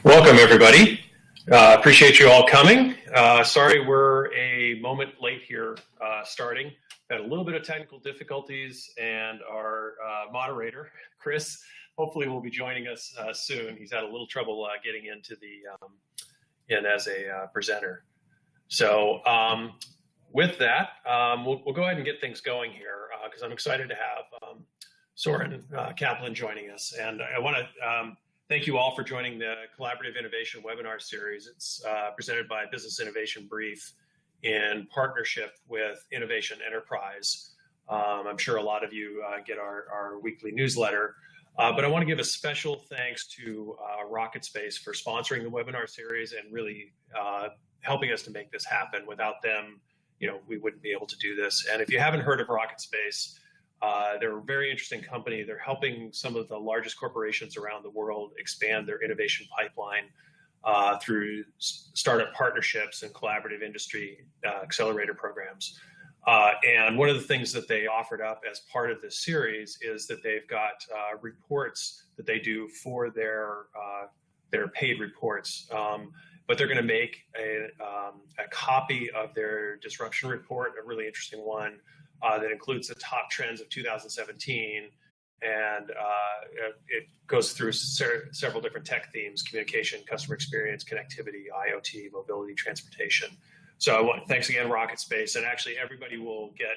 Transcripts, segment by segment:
Welcome, everybody. Appreciate you all coming. Sorry we're a moment late here starting. Had a little bit of technical difficulties, and our moderator, Chris, hopefully will be joining us soon. He's had a little trouble getting into in as a presenter. So with that, we'll go ahead and get things going here because I'm excited to have Soren Kaplan joining us. And I want to thank you all for joining the Collaborative Innovation webinar series. It's presented by Business Innovation Brief in partnership with Innovation Enterprise. I'm sure a lot of you get our weekly newsletter, but I want to give a special thanks to Rocket Space for sponsoring the webinar series and really helping us to make this happen. Without them, we wouldn't be able to do this. And if you haven't heard of Rocket Space, they're a very interesting company. They're helping some of the largest corporations around the world expand their innovation pipeline through startup partnerships and collaborative industry accelerator programs. And one of the things that they offered up as part of this series is that they've got reports that they do for their paid reports. But they're going to make a copy of their disruption report, a really interesting one, that includes the top trends of 2017, and it goes through several different tech themes: communication, customer experience, connectivity, IoT, mobility, transportation. So thanks again, Rocket Space. And actually, everybody will get,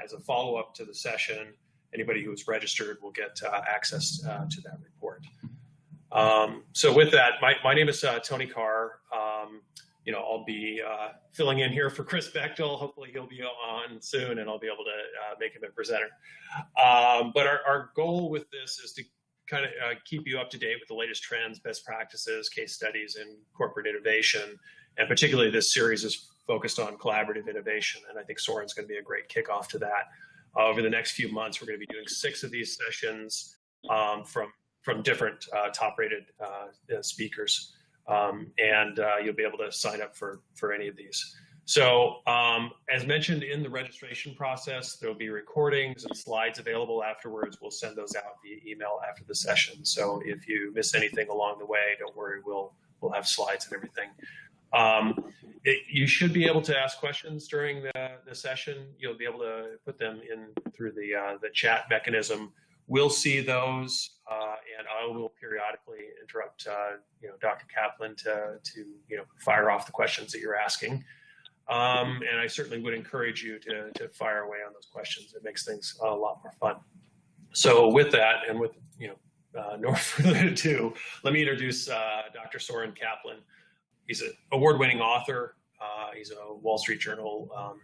as a follow-up to the session, anybody who is registered will get access to that report. So with that, my name is Tony Carr. I'll be filling in here for Chris Bechtel. Hopefully he'll be on soon and I'll be able to make him a presenter. But our goal with this is to kind of keep you up to date with the latest trends, best practices, case studies, and corporate innovation. And particularly this series is focused on collaborative innovation. And I think Soren's going to be a great kickoff to that. Over the next few months, we're going to be doing 6 of these sessions from different top-rated speakers. And you'll be able to sign up for any of these. So as mentioned in the registration process, there'll be recordings and slides available afterwards. We'll send those out via email after the session. So if you miss anything along the way, don't worry, we'll have slides and everything. You should be able to ask questions during the session. You'll be able to put them in through the chat mechanism. We'll see those, and I will periodically interrupt, Dr. Kaplan to fire off the questions that you're asking. And I certainly would encourage you to fire away on those questions. It makes things a lot more fun. So with that, and with no further ado, let me introduce Dr. Soren Kaplan. He's an award-winning author. He's a Wall Street Journal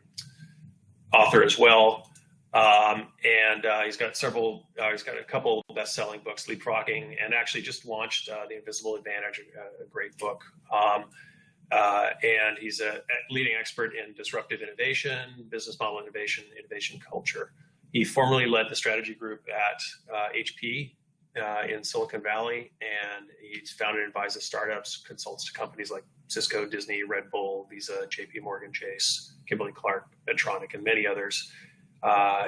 author as well. And he's got a couple best-selling books, Leapfrogging, and actually just launched The Invisible Advantage, a great book. And he's a leading expert in disruptive innovation, business model innovation, innovation culture. He formerly led the strategy group at HP in Silicon Valley, and he's founded and advises startups, consults to companies like Cisco, Disney, Red Bull, Visa, JP Morgan Chase, Kimberly-Clark, Medtronic, and many others.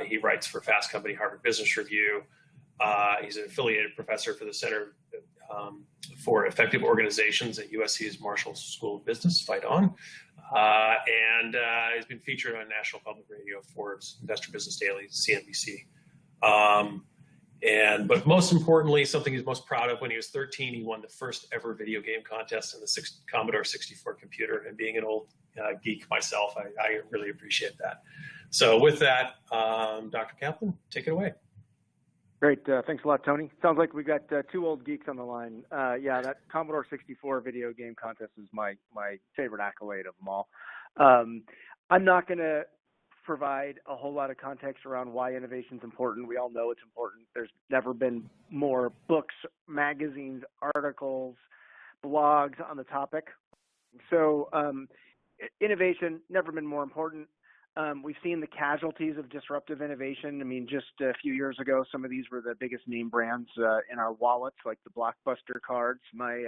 He writes for Fast Company, Harvard Business Review. He's an affiliated professor for the Center for Effective Organizations at USC's Marshall School of Business, Fight On. And he's been featured on National Public Radio, Forbes, Investor Business Daily, CNBC. But most importantly, something he's most proud of: when he was 13, he won the first ever video game contest in the Commodore 64 computer. And being an old geek myself, I really appreciate that. So with that, Dr. Kaplan, take it away. Great. Thanks a lot, Tony. Sounds like we got 2 old geeks on the line. Yeah, that Commodore 64 video game contest is my favorite accolade of them all. I'm not going to provide a whole lot of context around why innovation is important. We all know it's important. There's never been more books, magazines, articles, blogs on the topic. So innovation never been more important. We've seen the casualties of disruptive innovation. I mean, just a few years ago, some of these were the biggest name brands in our wallets, like the Blockbuster cards. My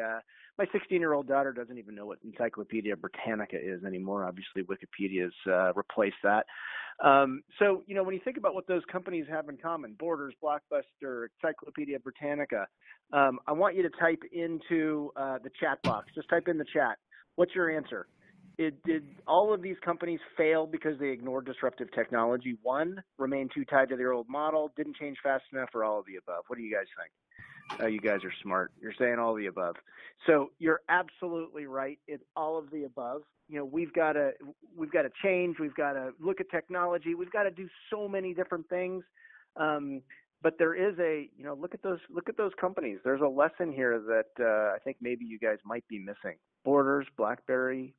16-year-old daughter doesn't even know what Encyclopedia Britannica is anymore. Obviously, Wikipedia's replaced that. So, when you think about what those companies have in common, Borders, Blockbuster, Encyclopedia Britannica, I want you to type into the chat box. Just type in the chat. What's your answer? Did all of these companies fail because they ignored disruptive technology? One, remained too tied to their old model, didn't change fast enough, or all of the above? What do you guys think? You guys are smart. You're saying all of the above. So you're absolutely right. It's all of the above. We've got to change. We've got to look at technology. We've got to do so many different things. But there is look at those companies. There's a lesson here that I think maybe you guys might be missing. Borders, BlackBerry,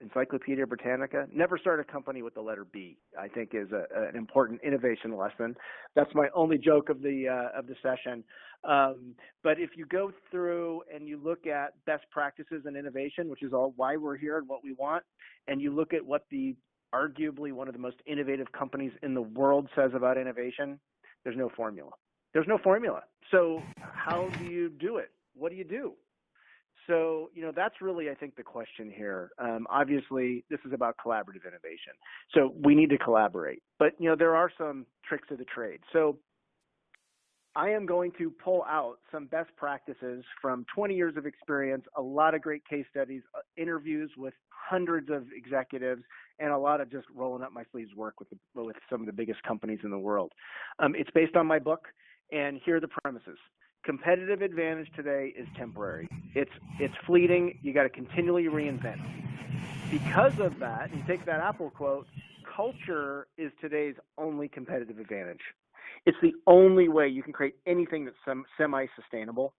Encyclopedia Britannica. Never start a company with the letter B, I think, is an important innovation lesson. That's my only joke of the session. But if you go through and you look at best practices in innovation, which is all why we're here and what we want, and you look at what arguably one of the most innovative companies in the world says about innovation, there's no formula. There's no formula. So how do you do it? What do you do? So, that's really, I think, the question here. Obviously, this is about collaborative innovation. So we need to collaborate. But, there are some tricks of the trade. So I am going to pull out some best practices from 20 years of experience, a lot of great case studies, interviews with hundreds of executives, and a lot of just rolling up my sleeves work with some of the biggest companies in the world. It's based on my book, and here are the premises. Competitive advantage today is temporary. It's fleeting. You got to continually reinvent. Because of that, you take that Apple quote, culture is today's only competitive advantage. It's the only way you can create anything that's semi-sustainable.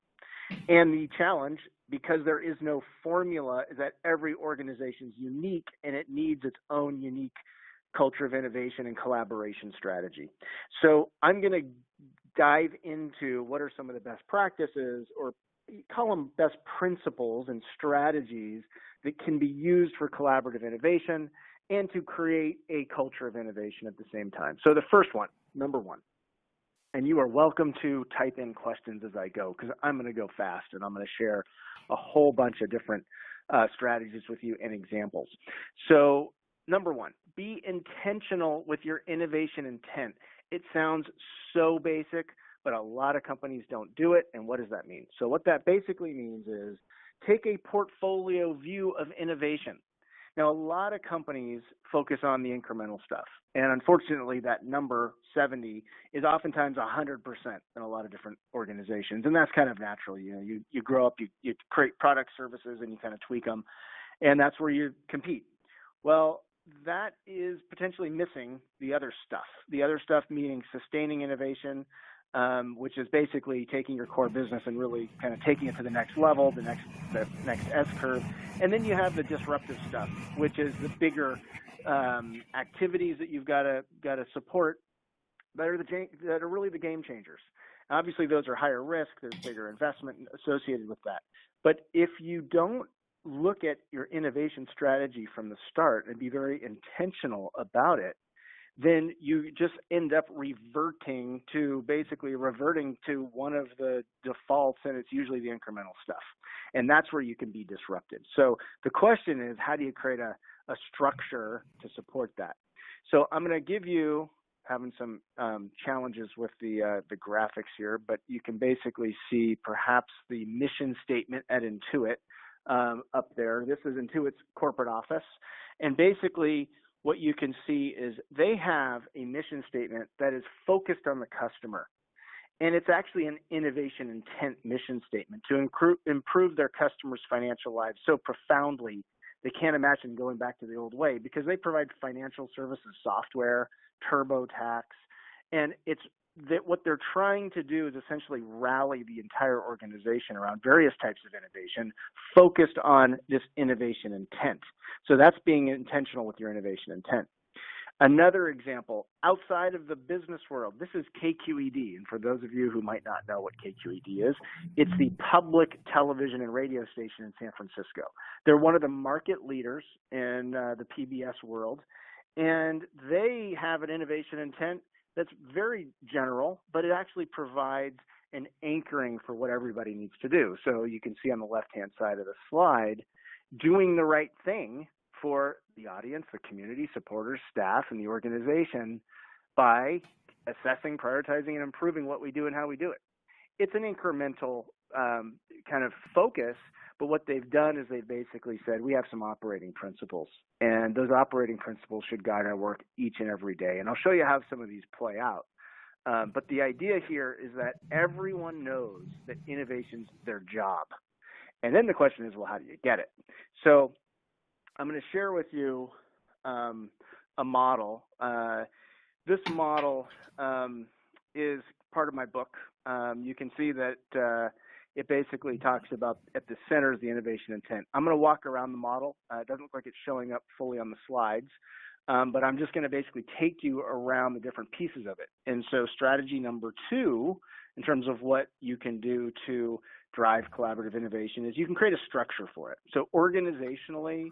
And the challenge, because there is no formula, is that every organization is unique and it needs its own unique culture of innovation and collaboration strategy. So I'm going to dive into what are some of the best practices, or call them best principles and strategies that can be used for collaborative innovation and to create a culture of innovation at the same time. So the first one, number one, and you are welcome to type in questions as I go, because I'm going to go fast and I'm going to share a whole bunch of different strategies with you and examples. So number one, be intentional with your innovation intent. It sounds so basic, but a lot of companies don't do it. And what does that mean? So what that basically means is take a portfolio view of innovation. Now, a lot of companies focus on the incremental stuff. And unfortunately, that number 70 is oftentimes 100% in a lot of different organizations. And that's kind of natural. You grow up, you create product services, and you kind of tweak them. And that's where you compete. Well, that is potentially missing the other stuff. The other stuff meaning sustaining innovation, which is basically taking your core business and really kind of taking it to the next level, the next S curve. And then you have the disruptive stuff, which is the bigger activities that you've got to support that are really the game changers. Obviously, those are higher risk. There's bigger investment associated with that. But if you don't look at your innovation strategy from the start and be very intentional about it, then you just end up reverting to one of the defaults, and it's usually the incremental stuff. And that's where you can be disrupted. So the question is, how do you create a structure to support that? So I'm going to give you, having some challenges with the graphics here, but you can basically see perhaps the mission statement at Intuit up there. This is Intuit's corporate office. And basically what you can see is they have a mission statement that is focused on the customer. And it's actually an innovation intent mission statement to improve their customers' financial lives so profoundly they can't imagine going back to the old way, because they provide financial services software, TurboTax, and it's that what they're trying to do is essentially rally the entire organization around various types of innovation focused on this innovation intent. So that's being intentional with your innovation intent. Another example, outside of the business world, this is KQED. And for those of you who might not know what KQED is, it's the public television and radio station in San Francisco. They're one of the market leaders in the PBS world. And they have an innovation intent that's very general, but it actually provides an anchoring for what everybody needs to do. So you can see on the left-hand side of the slide, doing the right thing for the audience, the community, supporters, staff, and the organization by assessing, prioritizing, and improving what we do and how we do it. It's an incremental kind of focus, but what they've done is they've basically said, we have some operating principles, and those operating principles should guide our work each and every day. And I'll show you how some of these play out. But the idea here is that everyone knows that innovation's their job. And then the question is, well, how do you get it? So I'm going to share with you a model. This model is part of my book. You can see that it basically talks about at the center is the innovation intent. I'm going to walk around the model. It doesn't look like it's showing up fully on the slides, but I'm just going to basically take you around the different pieces of it. And so strategy number 2, in terms of what you can do to drive collaborative innovation, is you can create a structure for it. So organizationally,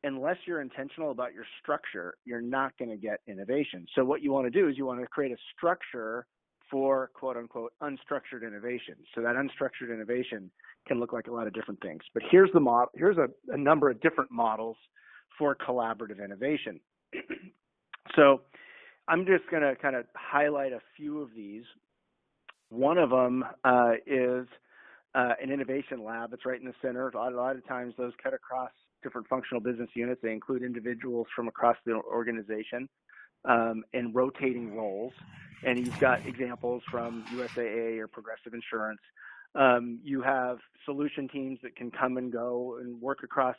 unless you're intentional about your structure, you're not going to get innovation. So what you want to do is you want to create a structure for quote unquote unstructured innovation. So that unstructured innovation can look like a lot of different things. But here's the model. Here's a number of different models for collaborative innovation. So I'm just going to kind of highlight a few of these. One of them is an innovation lab. It's right in the center. A lot of times those cut across different functional business units. They include individuals from across the organization in rotating roles. And you've got examples from USAA or Progressive Insurance. You have solution teams that can come and go and work across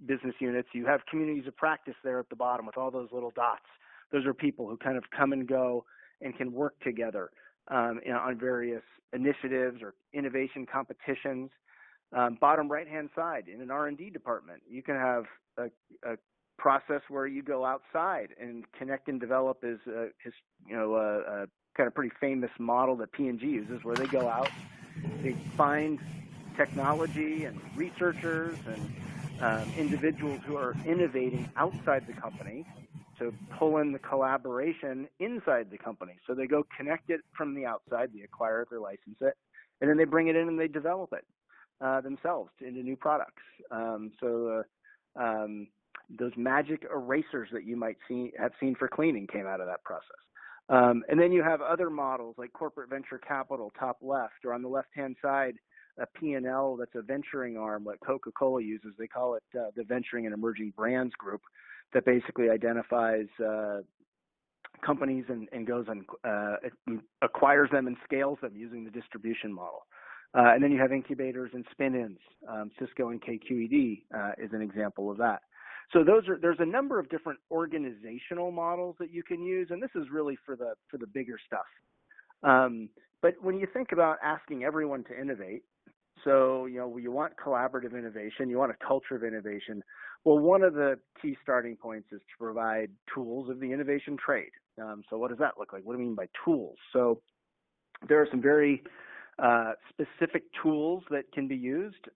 business units. You have communities of practice there at the bottom with all those little dots. Those are people who kind of come and go and can work together on various initiatives or innovation competitions. Bottom right-hand side, in an R&D department, you can have a process where you go outside and connect and develop is a kind of pretty famous model that P&G uses, where they go out, they find technology and researchers and individuals who are innovating outside the company to pull in the collaboration inside the company. So they go connect it from the outside, they acquire it, they license it, and then they bring it in and they develop it themselves into new products. Those magic erasers that you might have seen for cleaning came out of that process. And then you have other models like corporate venture capital, top left, or on the left-hand side, a P&L that's a venturing arm like Coca-Cola uses. They call it the Venturing and Emerging Brands Group, that basically identifies companies and goes and acquires them and scales them using the distribution model. And then you have incubators and spin-ins. Cisco and KQED is an example of that. So there's a number of different organizational models that you can use, and this is really for the bigger stuff. But when you think about asking everyone to innovate, so you want collaborative innovation, you want a culture of innovation. Well, one of the key starting points is to provide tools of the innovation trade. So what does that look like? What do we mean by tools? So there are some very specific tools that can be used.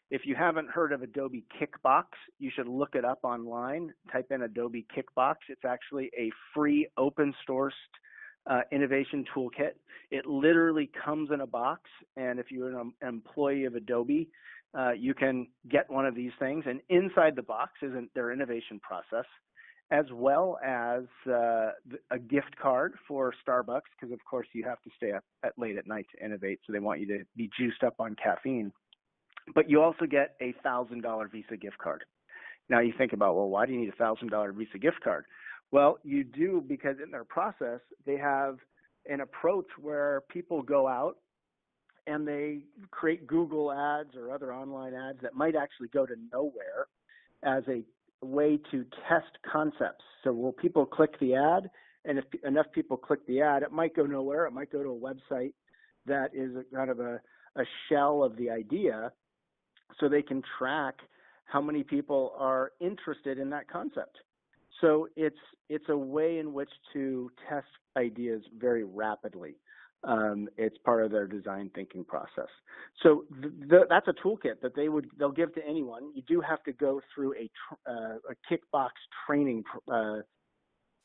If you haven't heard of Adobe Kickbox, you should look it up online. Type in Adobe Kickbox. It's actually a free open sourced innovation toolkit. It literally comes in a box, and if you're an employee of Adobe, you can get one of these things, and inside the box is their innovation process, as well as a gift card for Starbucks, because of course you have to stay up late at night to innovate, so they want you to be juiced up on caffeine. But you also get a $1,000 Visa gift card. Now you think about, well, why do you need a $1,000 Visa gift card? Well, you do because in their process, they have an approach where people go out and they create Google ads or other online ads that might actually go to nowhere as a way to test concepts. So will people click the ad? And if enough people click the ad, it might go nowhere. It might go to a website that is kind of a shell of the idea, so they can track how many people are interested in that concept. So it's a way in which to test ideas very rapidly. It's part of their design thinking process. So that's a toolkit that they'll give to anyone. You do have to go through a kickbox training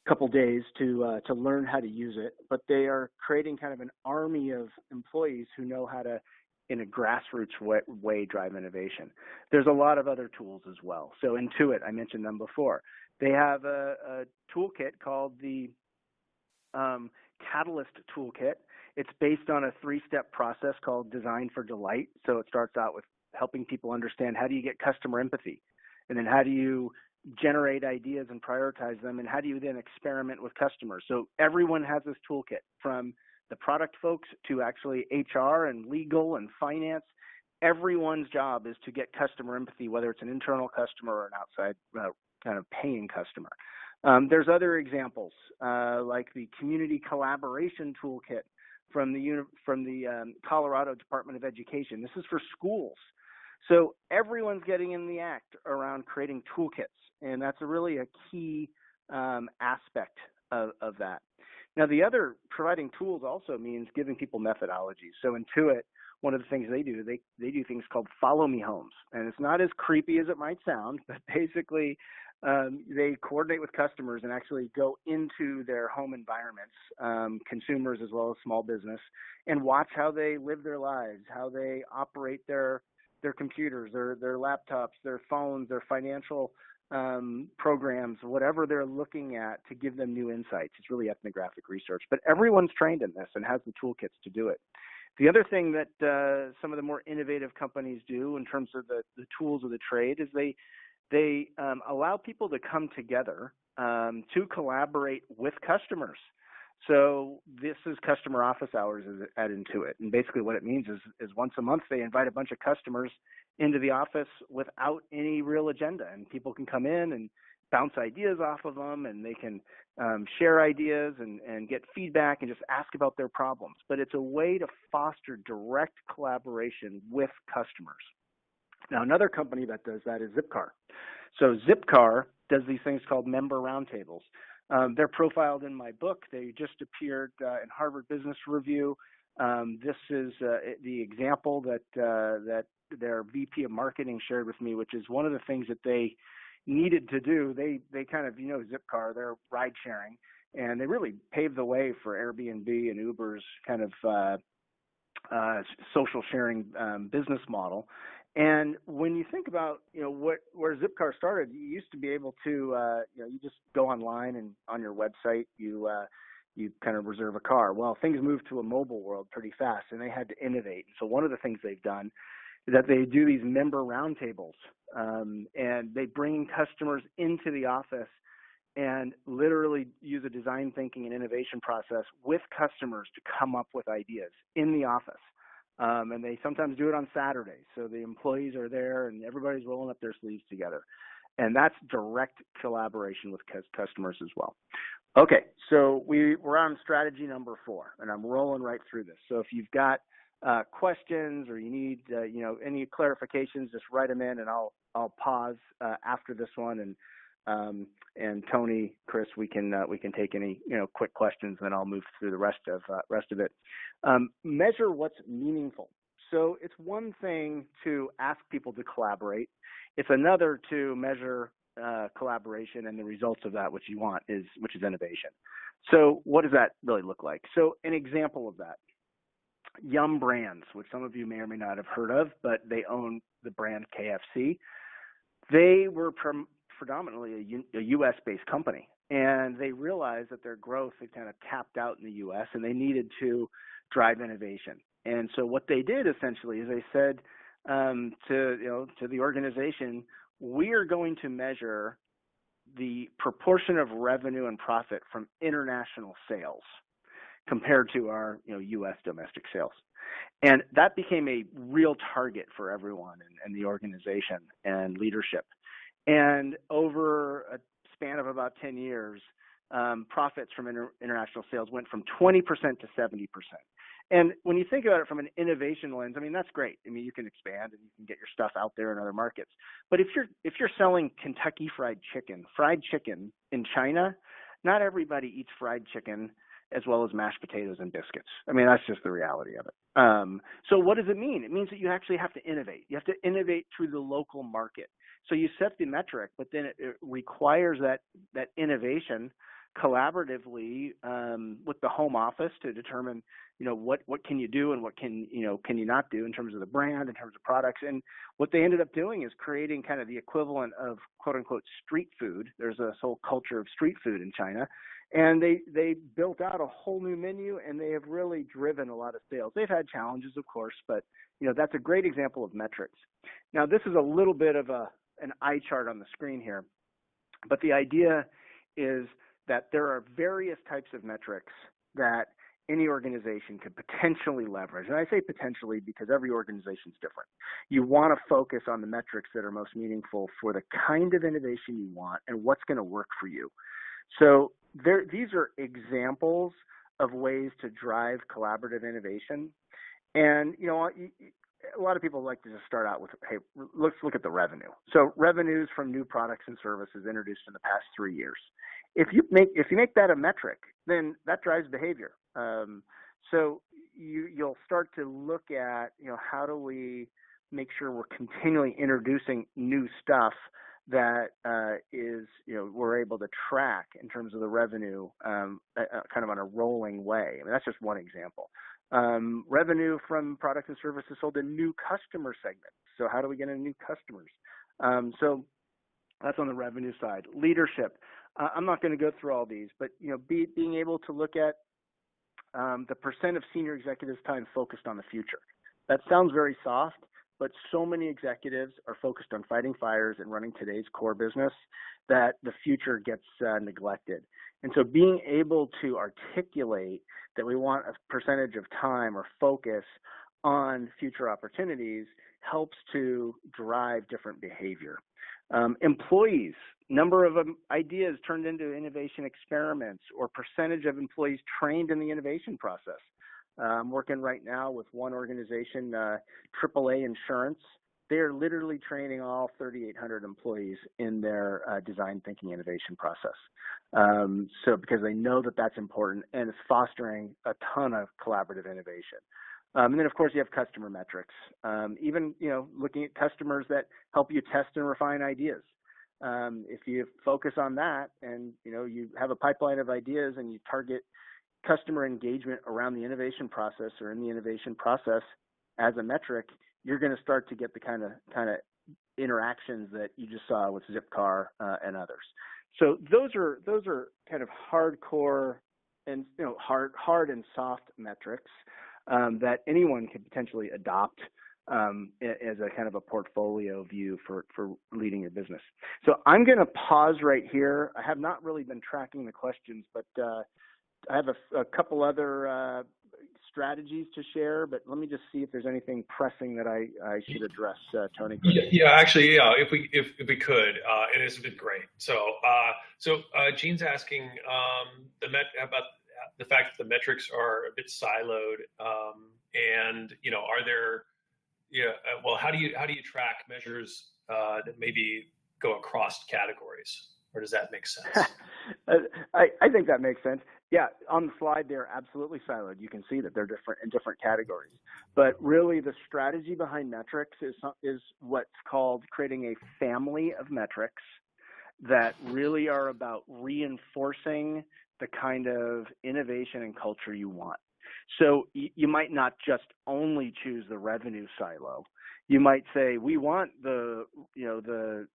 couple days to learn how to use it, but they are creating kind of an army of employees who know how to, in a grassroots way, drive innovation. There's a lot of other tools as well. So Intuit, I mentioned them before. They have a toolkit called the Catalyst Toolkit. It's based on a 3-step process called Design for Delight. So it starts out with helping people understand, how do you get customer empathy? And then how do you generate ideas and prioritize them? And how do you then experiment with customers? So everyone has this toolkit, from the product folks to actually HR and legal and finance. Everyone's job is to get customer empathy, whether it's an internal customer or an outside kind of paying customer. There's other examples, like the Community Collaboration Toolkit from the Colorado Department of Education. This is for schools. So everyone's getting in the act around creating toolkits, and that's really a key aspect of that. Now, the other, providing tools also means giving people methodologies. So Intuit, one of the things they do, they do things called follow me homes. And it's not as creepy as it might sound, but basically they coordinate with customers and actually go into their home environments, consumers as well as small business, and watch how they live their lives, how they operate their computers, their laptops, their phones, their financial programs, whatever they're looking at, to give them new insights. It's really ethnographic research, but everyone's trained in this and has the toolkits to do it. The other thing that some of the more innovative companies do in terms of the tools of the trade is they allow people to come together to collaborate with customers. So this is customer office hours at Intuit. And basically what it means is once a month they invite a bunch of customers into the office without any real agenda. And people can come in and bounce ideas off of them, and they can share ideas and get feedback and just ask about their problems. But it's a way to foster direct collaboration with customers. Now, another company that does that is Zipcar. So Zipcar does these things called member roundtables. They're profiled in my book. They just appeared in Harvard Business Review. This is the example that their VP of marketing shared with me, which is one of the things that they needed to do. They kind of, Zipcar, they're ride sharing, and they really paved the way for Airbnb and Uber's kind of social sharing business model. And when you think about, where Zipcar started, you used to be able to, you just go online and on your website, you kind of reserve a car. Well, things moved to a mobile world pretty fast, and they had to innovate. So one of the things they've done is that they do these member roundtables, and they bring customers into the office and literally use a design thinking and innovation process with customers to come up with ideas in the office. And they sometimes do it on Saturdays. So the employees are there and everybody's rolling up their sleeves together. And that's direct collaboration with customers as well. Okay, so we're on strategy number 4, and I'm rolling right through this. So if you've got questions or you need any clarifications, just write them in, and I'll pause after this one, and Tony, Chris, we can take any quick questions, and then I'll move through the rest of it. Measure what's meaningful. So it's one thing to ask people to collaborate. It's another to measure collaboration and the results of that, which is innovation. So what does that really look like? So an example of that, Yum Brands, which some of you may or may not have heard of, but they own the brand KFC. They were predominantly a U.S.-based company, and they realized that their growth had kind of capped out in the U.S., and they needed to drive innovation. And so what they did essentially is they said to the organization, we are going to measure the proportion of revenue and profit from international sales compared to our U.S. domestic sales. And that became a real target for everyone and the organization and leadership. And over a span of about 10 years, profits from international sales went from 20% to 70%. And when you think about it from an innovation lens, I mean, that's great. I mean, you can expand and you can get your stuff out there in other markets. But if you're selling Kentucky fried chicken in China, not everybody eats fried chicken as well as mashed potatoes and biscuits. I mean, that's just the reality of it. So what does it mean? It means that you actually have to innovate. You have to innovate through the local market. So you set the metric, but then it requires that innovation collaboratively with the home office to determine, what can you do and what can you not do in terms of the brand, in terms of products. And what they ended up doing is creating kind of the equivalent of quote unquote street food. There's a whole culture of street food in China. And they built out a whole new menu, and they have really driven a lot of sales. They've had challenges, of course, but that's a great example of metrics. Now, this is a little bit of an eye chart on the screen here, but the idea is that there are various types of metrics that any organization could potentially leverage. And I say potentially because every organization is different. You want to focus on the metrics that are most meaningful for the kind of innovation you want and what's going to work for you. So these are examples of ways to drive collaborative innovation. And, a lot of people like to just start out with, hey, let's look at the revenue. So revenues from new products and services introduced in the past 3 years. If you make that a metric, then that drives behavior. So you'll start to look at, how do we make sure we're continually introducing new stuff that is, we're able to track in terms of the revenue kind of on a rolling way. I mean, that's just one example. Revenue from products and services sold in new customer segments. So how do we get into new customers? So that's on the revenue side. Leadership. I'm not going to go through all these, but being able to look at the percent of senior executives' time focused on the future. That sounds very soft, but so many executives are focused on fighting fires and running today's core business that the future gets neglected. And so being able to articulate that we want a percentage of time or focus on future opportunities helps to drive different behavior. Employees, number of ideas turned into innovation experiments, or percentage of employees trained in the innovation process. I'm working right now with one organization, AAA Insurance. They are literally training all 3,800 employees in their design thinking innovation process. So because they know that that's important, and it's fostering a ton of collaborative innovation. And then, of course, you have customer metrics. Even, looking at customers that help you test and refine ideas. If you focus on that and, you have a pipeline of ideas and you target customer engagement around the innovation process or in the innovation process as a metric, you're going to start to get the kind of interactions that you just saw with Zipcar and others. So those are kind of hardcore and hard and soft metrics that anyone can potentially adopt as a kind of a portfolio view for leading your business. So I'm going to pause right here. I have not really been tracking the questions, but I have a couple other strategies to share, but let me just see if there's anything pressing that I should address, Tony. Actually, if we could, it has been great. So Gene's asking about the fact that the metrics are a bit siloed, and are there, well, how do you track measures that maybe go across categories, or does that make sense? I think that makes sense. Yeah, on the slide, they're absolutely siloed. You can see that they're different in different categories. But really, the strategy behind metrics is what's called creating a family of metrics that really are about reinforcing the kind of innovation and culture you want. So you might not just only choose the revenue silo. You might say, we want the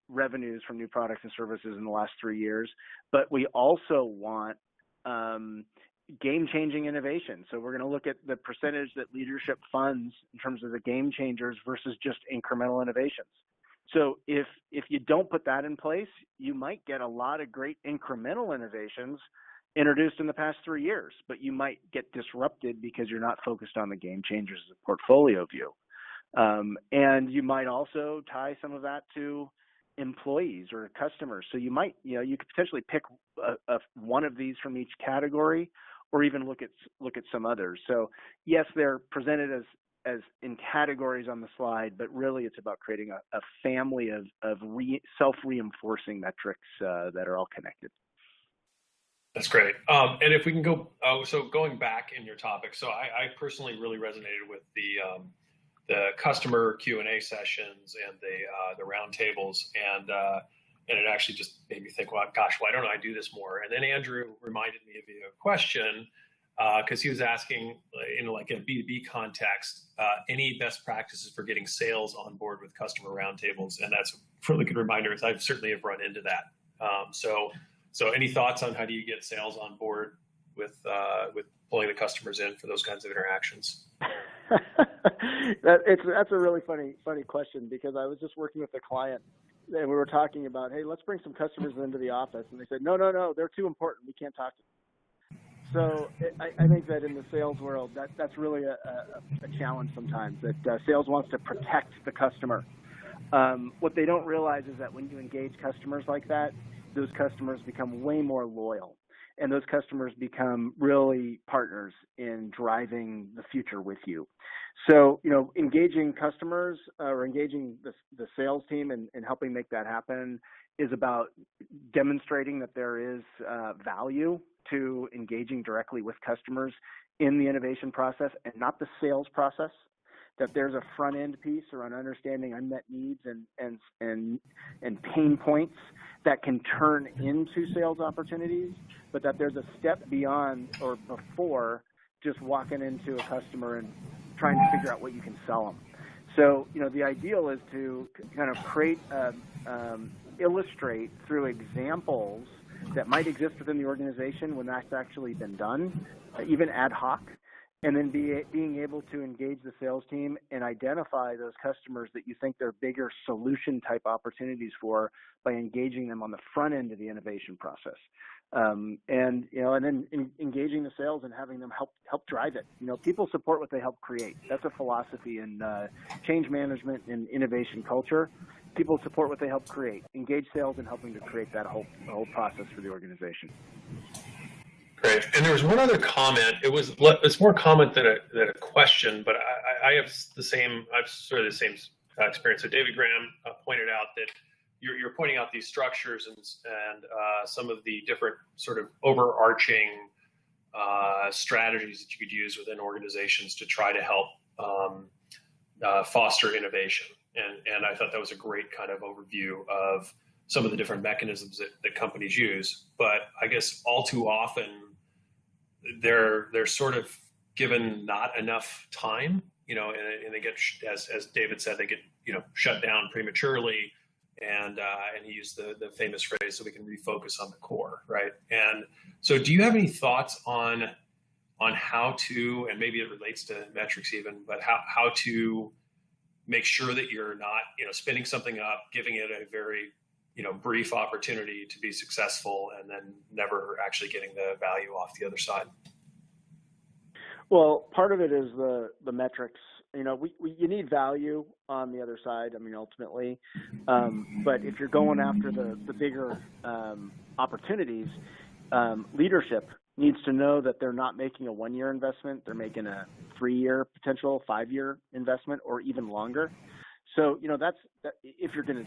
revenues from new products and services in the last 3 years, but we also want game-changing innovation. So we're going to look at the percentage that leadership funds in terms of the game changers versus just incremental innovations. So if you don't put that in place, you might get a lot of great incremental innovations introduced in the past 3 years, but you might get disrupted because you're not focused on the game changers as a portfolio view. And you might also tie some of that to employees or customers. So you might, you could potentially pick one of these from each category, or even look at some others. So yes, they're presented as in categories on the slide, but really it's about creating a family of self-reinforcing metrics that are all connected. That's great. And if we can go, so going back in your topic, so I personally really resonated with the customer Q&A sessions and the roundtables, and it actually just made me think, well, gosh, why don't I do this more? And then Andrew reminded me of a question because he was asking, like in a B2B context, any best practices for getting sales on board with customer roundtables, and that's a really good reminder, as I certainly have run into that. So any thoughts on how do you get sales on board with pulling the customers in for those kinds of interactions? That's a really funny question, because I was just working with a client and we were talking about, hey, let's bring some customers into the office, and they said, no, they're too important, we can't talk to them. So I think that in the sales world, that's really a challenge sometimes, that sales wants to protect the customer. What they don't realize is that when you engage customers like that, those customers become way more loyal, and those customers become really partners in driving the future with you. So, engaging customers or engaging the sales team and helping make that happen is about demonstrating that there is value to engaging directly with customers in the innovation process and not the sales process. That there's a front end piece around understanding unmet needs and pain points that can turn into sales opportunities, but that there's a step beyond or before just walking into a customer and trying to figure out what you can sell them. So, the ideal is to kind of create, illustrate through examples that might exist within the organization when that's actually been done, even ad hoc, and then being able to engage the sales team and identify those customers that you think they're bigger solution type opportunities for by engaging them on the front end of the innovation process. And then engaging the sales and having them help drive it. People support what they help create. That's a philosophy in change management and innovation culture. People support what they help create. Engage sales in helping to create that whole process for the organization. Great. And there was one other comment. It's more comment than a question, but I have sort of the same experience. So David Graham pointed out that you're pointing out these structures and some of the different sort of overarching strategies that you could use within organizations to try to help foster innovation. And I thought that was a great kind of overview of some of the different mechanisms that companies use. But I guess all too often, they're sort of given not enough time, and they get, as David said, they get, shut down prematurely. And he used the famous phrase, so we can refocus on the core, right? And so do you have any thoughts on how to, and maybe it relates to metrics even, but how to make sure that you're not, spinning something up, giving it a very, brief opportunity to be successful and then never actually getting the value off the other side? Well, part of it is the metrics. You need value on the other side, ultimately. But if you're going after the bigger opportunities, leadership needs to know that they're not making a 1-year investment. They're making a 3-year, potential 5-year investment, or even longer. So, that's if you're gonna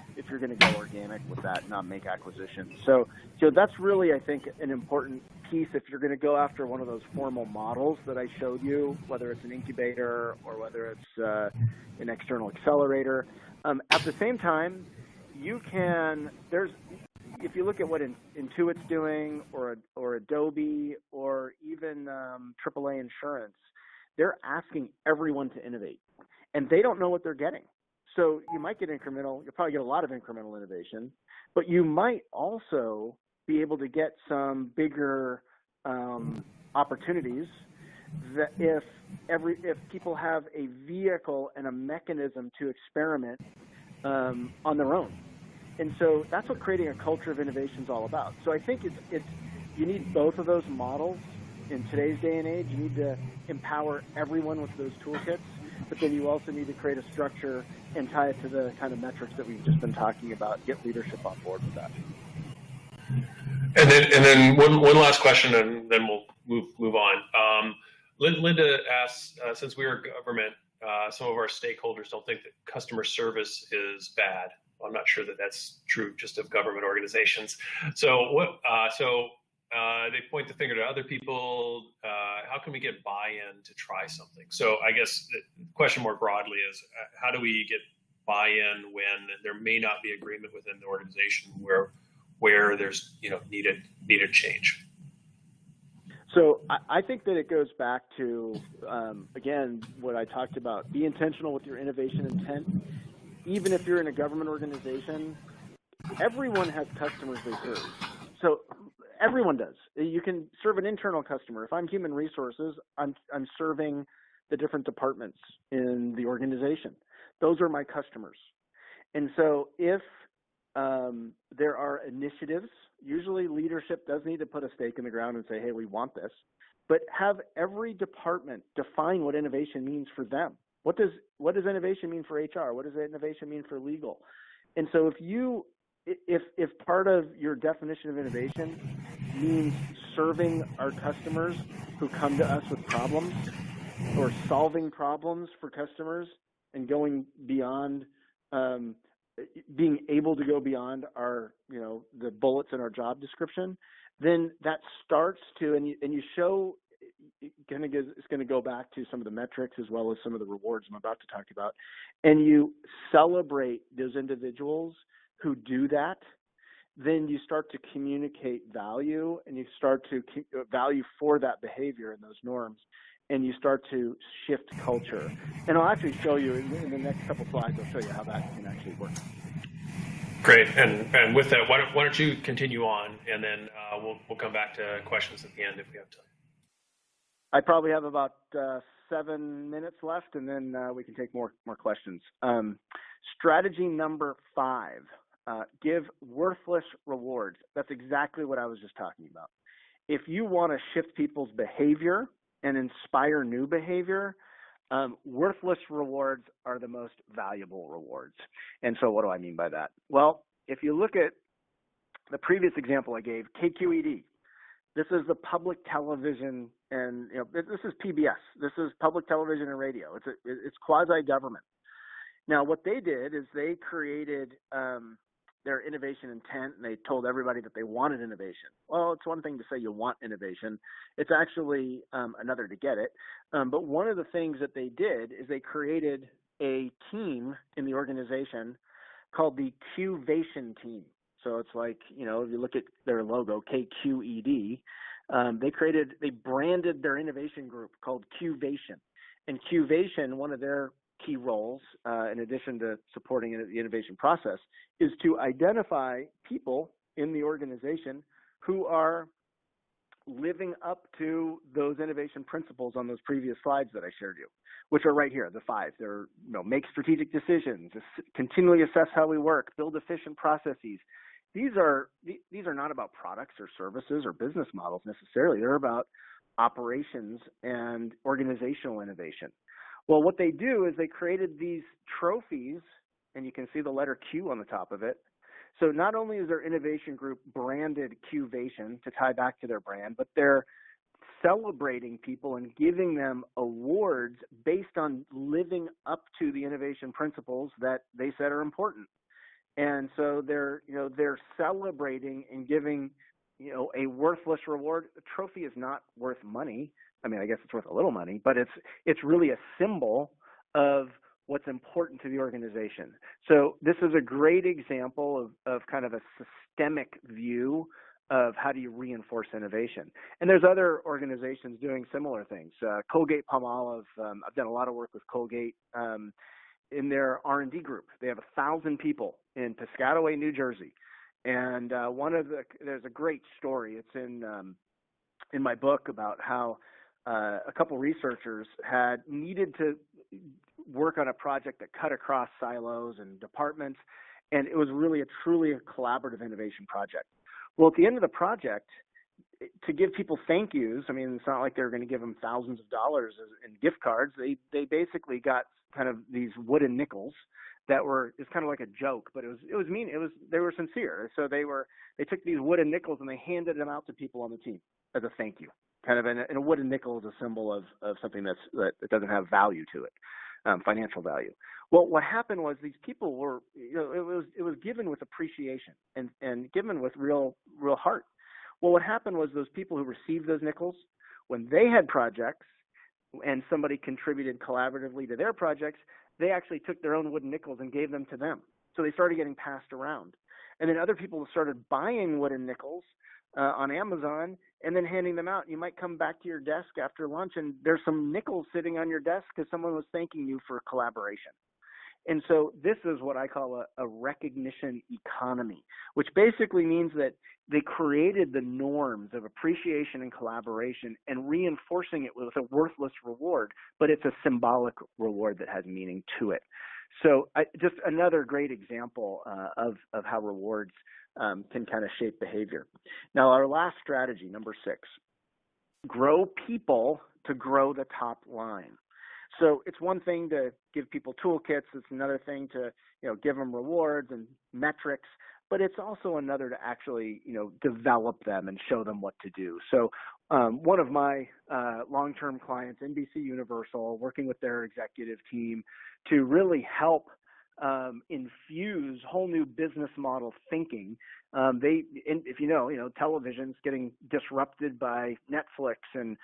go organic with that, not make acquisitions. So that's really, I think, an important piece if you're gonna go after one of those formal models that I showed you, whether it's an incubator or whether it's an external accelerator. At the same time, if you look at what Intuit's doing, or Adobe, or even AAA Insurance, they're asking everyone to innovate, and they don't know what they're getting. So you might get you'll probably get a lot of incremental innovation, but you might also be able to get some bigger opportunities that if people have a vehicle and a mechanism to experiment on their own. And so that's what creating a culture of innovation is all about. So I think you need both of those models in today's day and age. You need to empower everyone with those toolkits, but then you also need to create a structure and tie it to the kind of metrics that we've just been talking about. Get leadership on board with that. And then one last question, and then we'll move on. Linda asks, since we are government, some of our stakeholders don't think that customer service is bad. I'm not sure that that's true just of government organizations. So They point the finger to other people. How can we get buy-in to try something? So I guess the question more broadly is, how do we get buy-in when there may not be agreement within the organization where there's needed change? So I think that it goes back to, again, what I talked about. Be intentional with your innovation intent. Even if you're in a government organization, everyone has customers they serve. So everyone does. You can serve an internal customer. If I'm human resources, I'm serving the different departments in the organization. Those are my customers. And so if there are initiatives, usually leadership does need to put a stake in the ground and say, hey, we want this, but have every department define what innovation means for them. What does innovation mean for HR? What does innovation mean for legal? And so if part of your definition of innovation means serving our customers who come to us with problems, or solving problems for customers and going beyond, being able to go beyond our, the bullets in our job description, then that starts to, and you show, it's going to go back to some of the metrics as well as some of the rewards I'm about to talk about, and you celebrate those individuals who do that, then you start to communicate value, and you start to value for that behavior and those norms, and you start to shift culture. And I'll actually show you in the next couple slides, I'll show you how that can actually work. Great. And with that, why don't you continue on, and then we'll come back to questions at the end if we have time. I probably have about 7 minutes left, and then we can take more questions. Strategy number 5, give worthless rewards. That's exactly what I was just talking about. If you want to shift people's behavior and inspire new behavior, worthless rewards are the most valuable rewards. And so what do I mean by that? Well, if you look at the previous example I gave, KQED, this is the public television, and this is PBS. This is public television and radio. It's quasi-government. Now, what they did is they created their innovation intent, and they told everybody that they wanted innovation. Well, it's one thing to say you want innovation. It's actually another to get it. But one of the things that they did is they created a team in the organization called the Qvation team. So it's like, if you look at their logo, KQED, they branded their innovation group called Qvation. And Qvation, one of their key roles, in addition to supporting the innovation process, is to identify people in the organization who are living up to those innovation principles on those previous slides that I shared you, which are right here, the 5. They're, make strategic decisions, continually assess how we work, build efficient processes. These are not about products or services or business models necessarily. They're about operations and organizational innovation. Well, what they do is they created these trophies, and you can see the letter Q on the top of it. So not only is their innovation group branded Qvation to tie back to their brand, but they're celebrating people and giving them awards based on living up to the innovation principles that they said are important. And so they're celebrating and giving, a worthless reward. A trophy is not worth money. I mean, I guess it's worth a little money, but it's really a symbol of what's important to the organization. So this is a great example of kind of a systemic view of how do you reinforce innovation. And there's other organizations doing similar things. Colgate-Palmolive, I've done a lot of work with Colgate in their R&D group. They have 1,000 people in Piscataway, New Jersey. And there's a great story. It's in my book about how a couple researchers had needed to work on a project that cut across silos and departments, and it was really truly a collaborative innovation project. Well, at the end of the project, to give people thank yous, I mean, it's not like they were going to give them thousands of dollars in gift cards. They basically got kind of these wooden nickels that it's kind of like a joke, but it was mean. They were sincere. So they took these wooden nickels and they handed them out to people on the team as a thank you. Kind of, and a wooden nickel is a symbol of something that doesn't have value to it, financial value. Well, what happened was these people were, it was given with appreciation and given with real heart. Well, what happened was those people who received those nickels, when they had projects and somebody contributed collaboratively to their projects, they actually took their own wooden nickels and gave them to them. So they started getting passed around. And then other people started buying wooden nickels on Amazon and then handing them out. You might come back to your desk after lunch and there's some nickels sitting on your desk because someone was thanking you for collaboration. And so this is what I call a recognition economy, which basically means that they created the norms of appreciation and collaboration and reinforcing it with a worthless reward, but it's a symbolic reward that has meaning to it. So just another great example of how rewards can kind of shape behavior. Now, our last strategy, number 6, grow people to grow the top line. So it's one thing to give people toolkits. It's another thing to, give them rewards and metrics, but it's also another to actually, develop them and show them what to do. So one of my long-term clients, NBC Universal, working with their executive team to really help infuse whole new business model thinking. If television's getting disrupted by Netflix and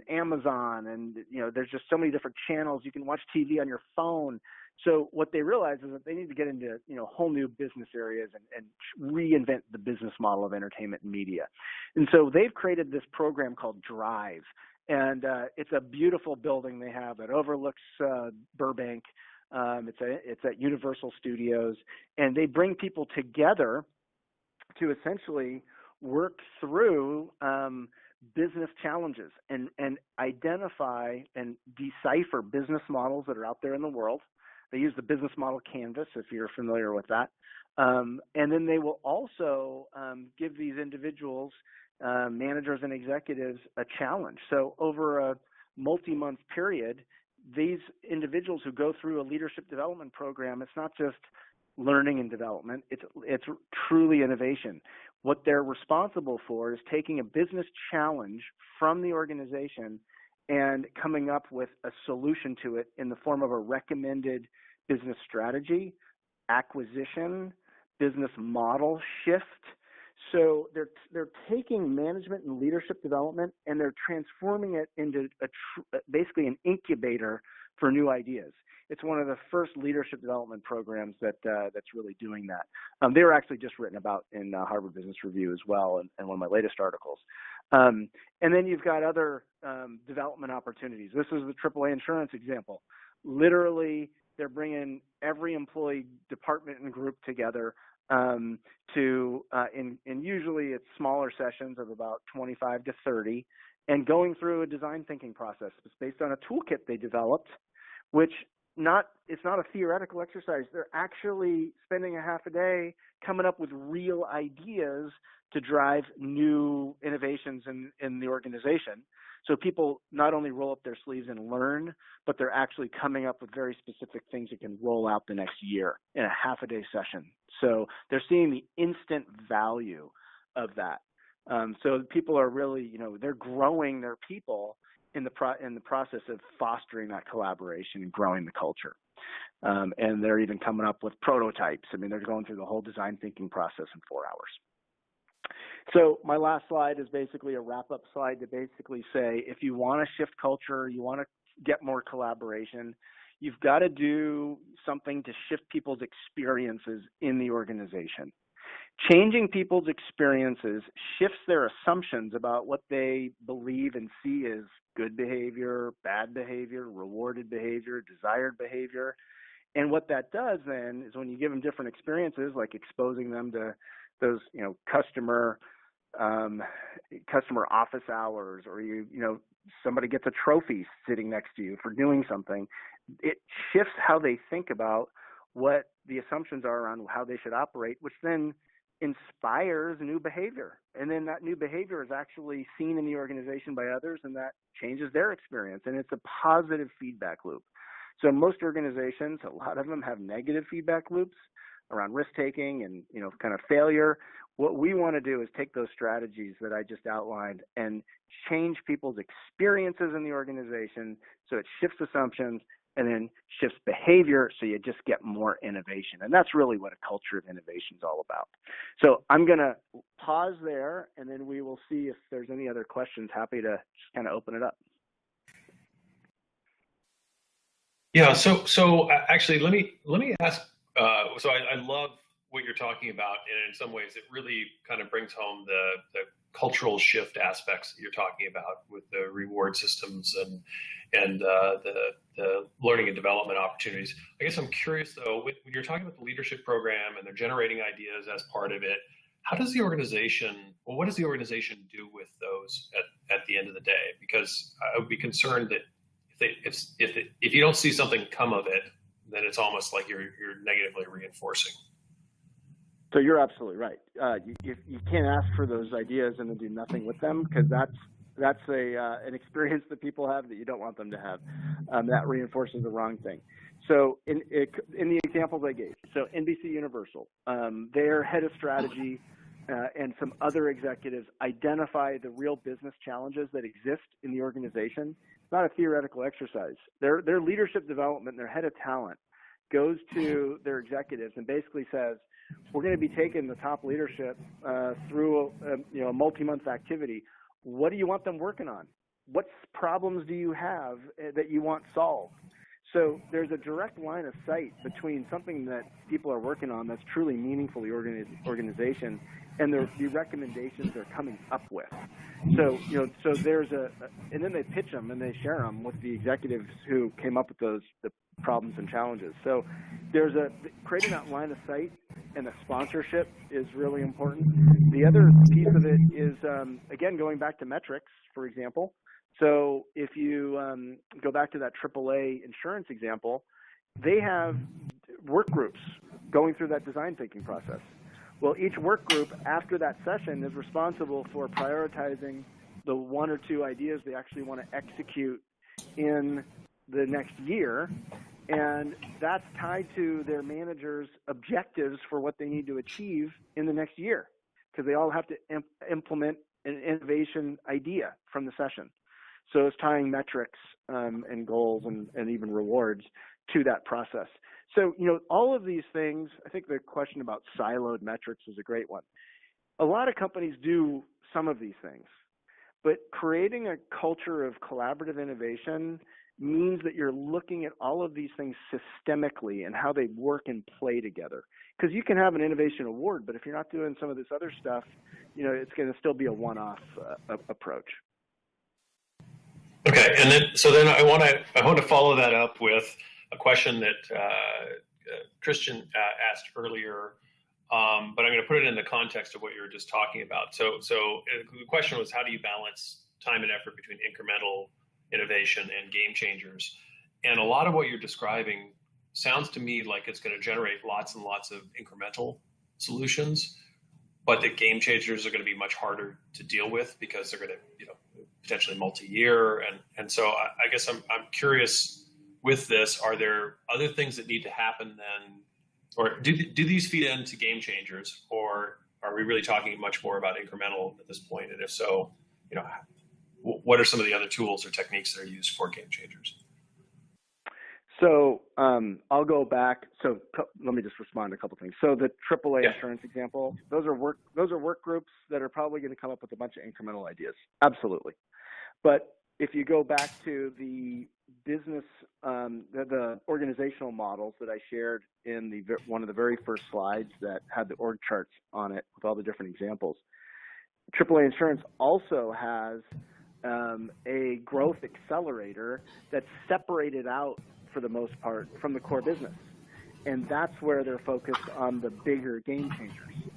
Amazon, and there's just so many different channels. You can watch TV on your phone. So what they realize is that they need to get into whole new business areas and reinvent the business model of entertainment and media. And so they've created this program called Drive, and it's a beautiful building they have that overlooks Burbank. It's at Universal Studios, and they bring people together to essentially work through business challenges and identify and decipher business models that are out there in the world. They use the business model canvas, if you're familiar with that. And then they will also give these individuals, managers and executives, a challenge. So over a multi-month period, these individuals who go through a leadership development program, it's not just learning and development, it's truly innovation. What they're responsible for is taking a business challenge from the organization and coming up with a solution to it in the form of a recommended business strategy, acquisition, business model shift. So they're taking management and leadership development and they're transforming it into basically an incubator for new ideas. It's one of the first leadership development programs that's really doing that. They were actually just written about in Harvard Business Review as well, and one of my latest articles. And then you've got other development opportunities. This is the AAA insurance example. Literally, they're bringing every employee department and group together and usually it's smaller sessions of about 25 to 30, and going through a design thinking process. It's based on a toolkit they developed, which it's not a theoretical exercise. They're actually spending a half a day coming up with real ideas to drive new innovations in the organization. So people not only roll up their sleeves and learn, but they're actually coming up with very specific things that can roll out the next year in a half a day session. So they're seeing the instant value of that. So people are really, they're growing their people in the process of fostering that collaboration and growing the culture. And they're even coming up with prototypes. I mean, they're going through the whole design thinking process in 4 hours. So my last slide is basically a wrap-up slide to basically say, if you want to shift culture, you want to get more collaboration, you've got to do something to shift people's experiences in the organization. Changing people's experiences shifts their assumptions about what they believe and see as good behavior, bad behavior, rewarded behavior, desired behavior. And what that does then is when you give them different experiences, like exposing them to those, customer office hours, or somebody gets a trophy sitting next to you for doing something, it shifts how they think about what the assumptions are around how they should operate, which then inspires new behavior. And then that new behavior is actually seen in the organization by others, and that changes their experience. And it's a positive feedback loop. So most organizations, a lot of them have negative feedback loops around risk-taking and, kind of failure. What we want to do is take those strategies that I just outlined and change people's experiences in the organization so it shifts assumptions and then shifts behavior, so you just get more innovation. And that's really what a culture of innovation is all about. So I'm going to pause there, and then we will see if there's any other questions. Happy to just kind of open it up. Yeah. So actually, let me ask. So I love what you're talking about, and in some ways, it really kind of brings home the cultural shift aspects that you're talking about with the reward systems and the learning and development opportunities. I guess I'm curious though, when you're talking about the leadership program and they're generating ideas as part of it, how does the organization, well, what does the organization do with those at the end of the day? Because I would be concerned that if you don't see something come of it, then it's almost like you're negatively reinforcing. So you're absolutely right. You can't ask for those ideas and then do nothing with them, because that's an experience that people have that you don't want them to have. That reinforces the wrong thing. So in the examples I gave, so NBC Universal, their head of strategy and some other executives identify the real business challenges that exist in the organization. It's not a theoretical exercise. Their leadership development, their head of talent, goes to their executives and basically says, we're going to be taking the top leadership through a multi-month activity. What do you want them working on? What problems do you have that you want solved? So there's a direct line of sight between something that people are working on that's truly meaningful to the organization and the recommendations they're coming up with. So so there's and then they pitch them and they share them with the executives who came up with the problems and challenges. So there's creating that line of sight, and the sponsorship is really important. The other piece of it is, again, going back to metrics, for example. So if you go back to that AAA insurance example, they have work groups going through that design thinking process. Well, each work group after that session is responsible for prioritizing the one or two ideas they actually want to execute in the next year, and that's tied to their managers' objectives for what they need to achieve in the next year, because they all have to implement an innovation idea from the session. So it's tying metrics and goals and even rewards to that process. So, all of these things, I think the question about siloed metrics is a great one. A lot of companies do some of these things, but creating a culture of collaborative innovation means that you're looking at all of these things systemically and how they work and play together. Because you can have an innovation award, but if you're not doing some of this other stuff, it's going to still be a one-off approach. Okay, and then I want to follow that up with a question that Christian asked earlier, but I'm going to put it in the context of what you were just talking about. So the question was, how do you balance time and effort between incremental innovation and game changers? And a lot of what you're describing sounds to me like it's going to generate lots and lots of incremental solutions, but the game changers are going to be much harder to deal with because they're going to, potentially multi-year. And so I guess I'm curious with this, are there other things that need to happen then, or do these feed into game changers, or are we really talking much more about incremental at this point? And if so, what are some of the other tools or techniques that are used for game changers? So I'll go back. So let me just respond to a couple things. So the AAA insurance example, those are work groups that are probably going to come up with a bunch of incremental ideas. Absolutely. But if you go back to the business, the organizational models that I shared in one of the very first slides that had the org charts on it with all the different examples, AAA insurance also has a growth accelerator that's separated out for the most part from the core business. And that's where they're focused on the bigger game changers.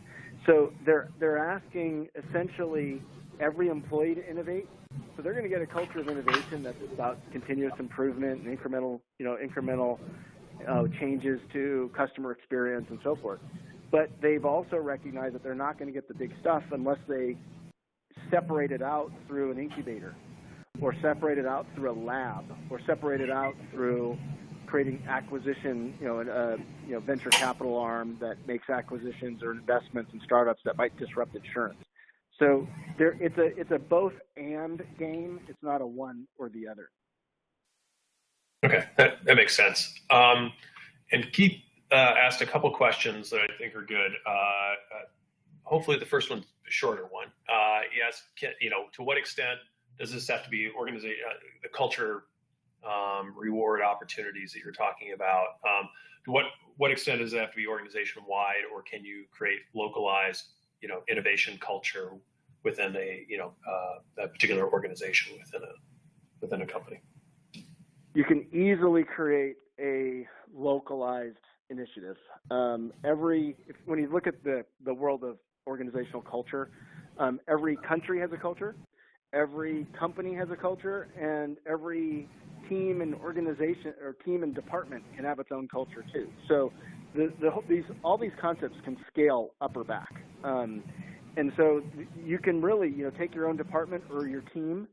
So they're asking essentially every employee to innovate. So they're going to get a culture of innovation that's about continuous improvement and incremental changes to customer experience and so forth. But they've also recognized that they're not going to get the big stuff unless they separate it out through an incubator, or separate it out through a lab, or separate it out through creating acquisition, venture capital arm that makes acquisitions or investments in startups that might disrupt insurance. So it's a both and game. It's not a one or the other. Okay, that makes sense. And Keith asked a couple questions that I think are good. Hopefully, the first one's a shorter one. He asked, to what extent does this have to be the culture reward opportunities that you're talking about? To what extent does it have to be organization wide, or can you create localized, innovation culture within a particular organization within a company? You can easily create a localized initiative. When you look at the world of organizational culture, every country has a culture, every company has a culture, and every team and organization or team and department can have its own culture too. So all these concepts can scale up or back. And so you can really, take your own department or your team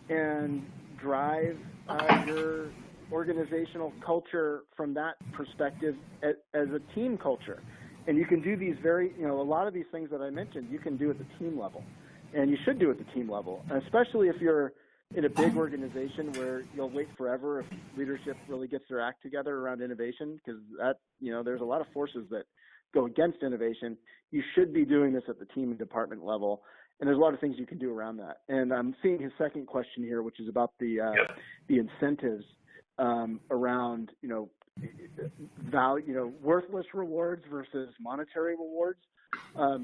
and drive your organizational culture from that perspective as a team culture. And you can do these a lot of these things that I mentioned, you can do at the team level. And you should do at the team level, especially if you're in a big organization where you'll wait forever if leadership really gets their act together around innovation, because there's a lot of forces that go against innovation. You should be doing this at the team and department level. And there's a lot of things you can do around that. And I'm seeing his second question here, which is about the incentives around value, worthless rewards versus monetary rewards. I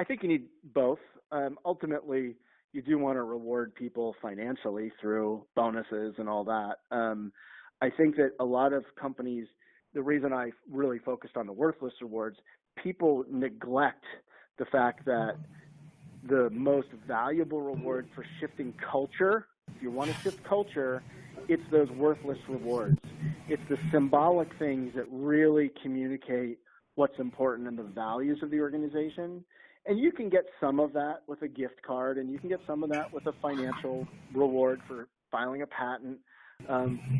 think you need both. Ultimately, you do want to reward people financially through bonuses and all that. I think that a lot of companies, the reason I really focused on the worthless rewards, people neglect the fact that the most valuable reward for shifting culture, if you want to shift culture, it's those worthless rewards. It's the symbolic things that really communicate what's important and the values of the organization. And you can get some of that with a gift card, and you can get some of that with a financial reward for filing a patent.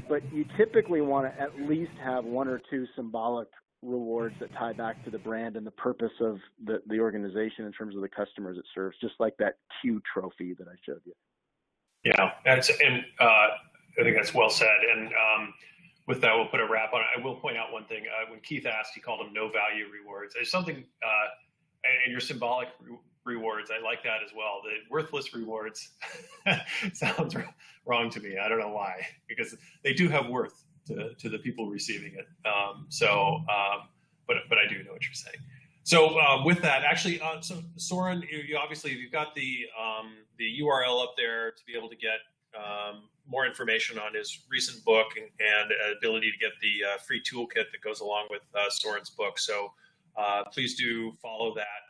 But you typically want to at least have one or two symbolic rewards that tie back to the brand and the purpose of the organization in terms of the customers it serves, just like that Q trophy that I showed you. Yeah, I think that's well said. And with that, we'll put a wrap on it. I will point out one thing. When Keith asked, he called them no value rewards. There's something, and your symbolic rewards, I like that as well. The worthless rewards sounds wrong to me. I don't know why, because they do have worth to the people receiving it. But I do know what you're saying. So with that, actually, so Soren, you've got the URL up there to be able to get more information on his recent book and ability to get the free toolkit that goes along with Soren's book. So please do follow that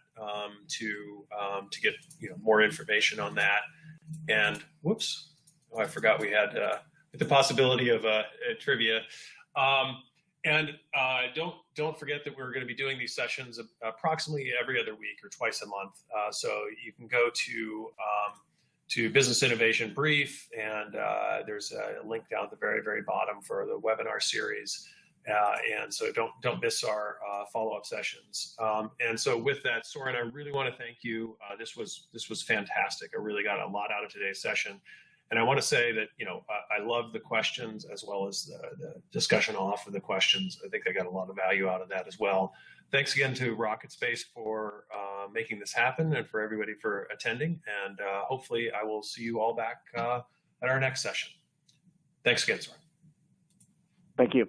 to get more information on that. And I forgot we had the possibility of trivia. And don't forget that we're going to be doing these sessions approximately every other week or twice a month. So you can go to Business Innovation Brief, and there's a link down at the very, very bottom for the webinar series. And so don't miss our follow-up sessions. And so with that, Soren, I really want to thank you. This was fantastic. I really got a lot out of today's session. And I want to say that, I love the questions as well as the discussion off of the questions. I think I got a lot of value out of that as well. Thanks again to Rocket Space for making this happen and for everybody for attending. And hopefully I will see you all back at our next session. Thanks again, Soren. Thank you.